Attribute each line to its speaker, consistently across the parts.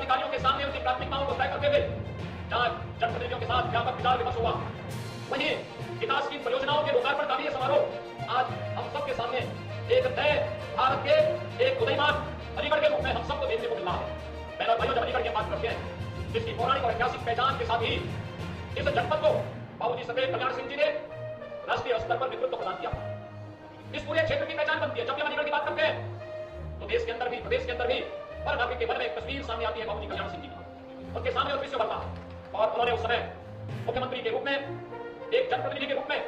Speaker 1: अधिकारियों के सामने उनकी प्राथमिकताओं को तय करते हुए जहां जनप्रतिनिधियों के साथ व्यापक विचार विमर्श हुआ, वहीं विकास की परियोजनाओं के लोकार्पण का भी समारोह आज हम सबके सामने एक नए भारत के एक उदयमान अलीगढ़ के रूप में हम सबको देखने को मिल रहा है। बहनों और भाइयों, जब अलीगढ़ की बात करते हैं जिसकी पौराणिक और ऐतिहासिक पहचान के साथ ही इस जनपद को बाबूजी सफेद कल्याण सिंह जी ने राष्ट्रीय स्तर पर नेतृत्व प्रदान किया। इस पूरे क्षेत्र की पहचान बनती है। जब भी हम अलीगढ़ की बात करते हैं तो देश के अंदर भी प्रदेश के अंदर भी हर नागरिक के मन में एक तस्वीर सामने आती है बाबूजी कल्याण सिंह जी की। उनके सामने उस दृश्य बनता है और उन्होंने उस समय मुख्यमंत्री के रूप में, एक जनप्रतिनिधि के रूप में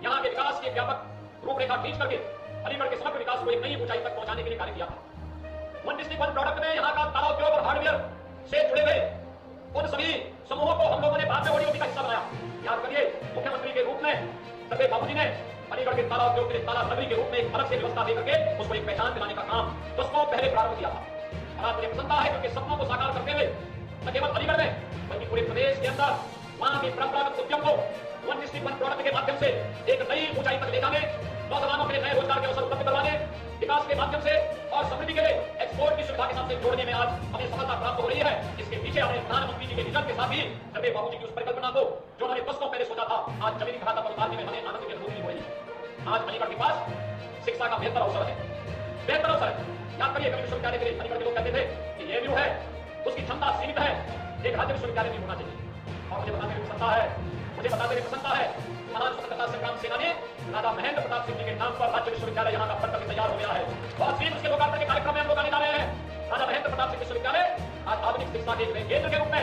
Speaker 1: यहाँ के विकास की व्यापक रूपरेखा खींच करके अलीगढ़ के समग्र विकास को एक नई ऊंचाई तक पहुंचाने के लिए कार्य किया था। वन डिस्ट्रिक्ट वन प्रोडक्ट में यहाँ का ताला उद्योग और हार्डवेयर से जुड़े हुए उन सभी समूहों को हम लोगों ने बाद में ओडीओपी का हिस्सा बनाया। याद करिए, मुख्यमंत्री के रूप में सफेद बाबूजी ने अलीगढ़ के ताला उद्योग के लिए ताला नगरी के रूप में एक अलग से व्यवस्था देकर के उसको एक पहचान दिलाने का काम दोस्तों पहले प्रारंभ किया था। और आज मुझे प्रसन्नता है क्योंकि सपनों को साकार करते हुए न केवल अलीगढ़ में बल्कि पूरे प्रदेश के अंदर वहां की परंपरागत उद्यम को वन डिस्ट्रिक्ट वन प्रोडक्ट के माध्यम से एक नई ऊंचाई तक ले जाने, नौजवानों के लिए नए रोजगार के अवसर उपलब्ध करवाने, विकास के माध्यम से और समृद्धि के लिए एक्सपोर्ट की सुविधा के साथ जोड़ने में आज हमें सफलता प्राप्त हो रही है। इसके पीछे हमें प्रधानमंत्री जी के विजन के साथ ही सफेद बाबूजी की उस परिकल्पना को जो उन्होंने दशकों पहले सोचा था, आज जमीनी घाटा पर उतारने में हमें आनंद की अनुभूति हो रही है। आज अलीगढ़ के पास शिक्षा का बेहतर अवसर है, बेहतर अवसर है। याद करिए, कभी विश्वविद्यालय के लिए अलीगढ़ के लोग कहते थे कि ये व्यू है, उसकी क्षमता सीमित है, एक राज्य विश्वविद्यालय भी होना चाहिए। और मुझे बताते हुए प्रसन्नता है महान स्वतंत्रता संग्राम सेनानी राजा महेंद्र प्रताप सिंह जी के नाम पर राज्य विश्वविद्यालय यहाँ का बनकर तैयार हो गया है। बहुत शीघ्र उसके लोकार्पण के कार्यक्रम में हम लोग आने जा रहे हैं। राजा महेंद्र प्रताप सिंह विश्वविद्यालय आज आधुनिक शिक्षा के केंद्र के रूप में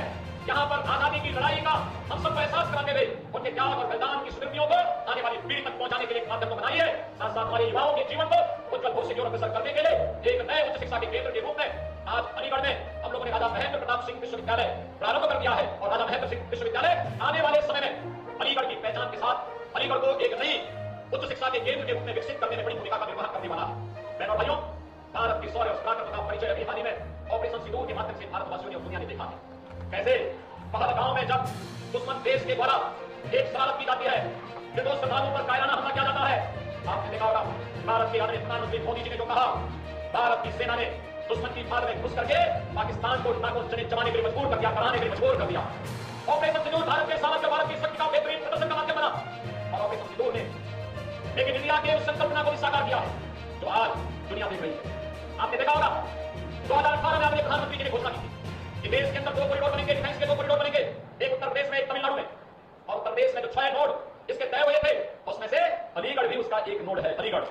Speaker 1: यहाँ पर आजादी की लड़ाई का हम सबको एहसास कराने हुए उनके त्याग और बलिदान की स्मृतियों को आने वाली पीढ़ी तक पहुंचाने के लिए एक माध्यम को बनाइए। साथ साथ हमारे युवाओं के जीवन को उज्जवल भविष्य की ओर अग्रसर करने के लिए एक नए उच्च शिक्षा के केंद्र के रूप में आज अलीगढ़ में हम लोगों ने राजा महेंद्र प्रताप सिंह विश्वविद्यालय प्रारंभ कर दिया है। और राजा महेंद्र सिंह विश्वविद्यालय आने वाले समय में अलीगढ़ की पहचान के साथ अलीगढ़ को एक नई उच्च शिक्षा के केंद्र के रूप में विकसित करने में बड़ी भूमिका का निर्वहन करने वाला है। बहनों और भाइयों, भारत की शौर्य और पराक्रम का परिचय अभी हाल ही में ऑपरेशन सिंदूर के माध्यम से भारतवासियों ने और दुनिया ने देखा है। कैसे पहलगांव में जब दुश्मन देश के द्वारा एक शरारत की जाती है, निर्दोष श्रद्धालुओं पर कायराना हमला किया जाता है, आपने देखा होगा भारत के आदरणीय प्रधानमंत्री मोदी जी ने जो कहा, भारत की सेना ने दुश्मन की भाग में घुस करके पाकिस्तान को नागोश जमाने के लिए मजबूर कर दिया, कराने के लिए मजबूर कर दिया। ऑपरेशन सिंदूर भारत के सामर्थ्य, भारत की शक्ति का बेहतरीन प्रदर्शन का माध्यम बना। और ऑपरेशन सिंदूर ने लेकिन इंडिया के उस संकल्पना को भी साकार किया है जो आज दुनिया देख रही है। आपने देखा होगा 2018 में आपने प्रधानमंत्री जी ने घोषणा की थी कि देश के अंदर 2 कॉरिडोर बनेंगे, डिफेंस के 2 कॉरिडोर बनेंगे, एक उत्तर प्रदेश में, एक तमिलनाडु में। और उत्तर प्रदेश में जो 6 नोड इसके तय हुए थे उसमें से अलीगढ़ भी उसका एक नोड है। अलीगढ़